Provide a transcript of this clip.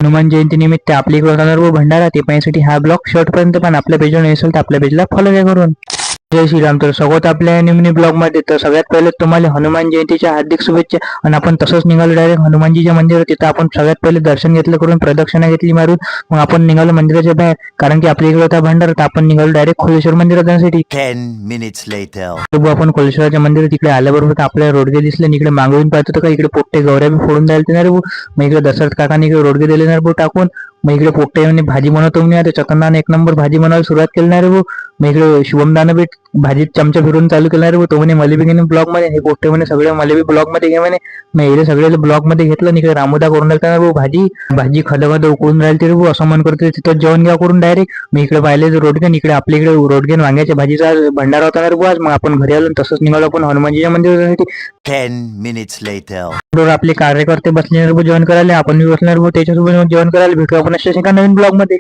हनुमान जयंती निमित्त आपल्या इकडे होणार व भंडारा ते पाहण्यासाठी हा ब्लॉग शेवटपर्यंत पण आपल्या पेजवर नसेल तर आपल्या पेजला फॉलो घ्या करून. जय श्रीराम. तर सगळ्यात आपल्या निमनी ब्लॉग मध्ये तर सगळ्यात पहिले तुम्हाला हनुमान जयंतीच्या हार्दिक शुभेच्छा. आणि आपण तसंच निघालो डायरेक्ट हनुमानजीच्या मंदिरात. तिथं आपण सगळ्यात पहिले दर्शन घेतलं करून प्रदक्षिणा घेतली मारून मग आपण निघालो मंदिराच्या बाहेर, कारण की आपल्या इकडे होता भंडारा. तर आपण निघालो डायरेक्ट खोलेश्वर मंदिरात जाण्यासाठी. 10 minutes later. आपण कोलेश्वराच्या मंदिरात तिकडे आल्याबरोबर आपल्याला रोडगे दिसले. इकडे मागून पाहत होतो का इकडे पोट्टे गौऱ्या बी फोडून द्यायला ना रे भाऊ. मग इकडे दशरथ काकाने इकडे रोडगे दिले ना रे भाऊ टाकून. मग इकडे पोट्टे म्हणे भाजी बनवतो म्हणे. आता चकनदाने एक नंबर भाजी बनवायला सुरुवात केली ना रे भाऊ. मग इकडे शुभमदानं बी भाजीत चमचा फिरून चालू केला रे भाऊ. तो म्हणे मला बी घेणे ब्लॉग मध्ये, हे पोट्टे म्हणे सगळे मला बी ब्लॉग मध्ये घे म्हणे. मग इकडे सगळे ब्लॉग मध्ये घेतलं. इकडे रामोदा करून राहिला ना भाऊ भाजी. भाजी खदखद उकळून राहिली रे भाऊ. असं मन करतो तिथं जेवण घ्या करून डायरेक्ट. मग इकडे पाहिले रोडगेन, इकडे आपल्या इकडे रोडगेन वांग्याच्या भाजीचा भंडारा होता ना रे भाऊ आज. मग आपण घरी आलो तसंच निघालो आपण हनुमानजीच्या मंदिरासाठी. 10 minutes later. आपले कार्यकर्ते बसले रे भाऊ जेवण करायला. आपण बी बसणार भाऊ त्याच्यासोबत जेवण करायला. भेटू आपण अशा एका नवीन ब्लॉग मध्ये.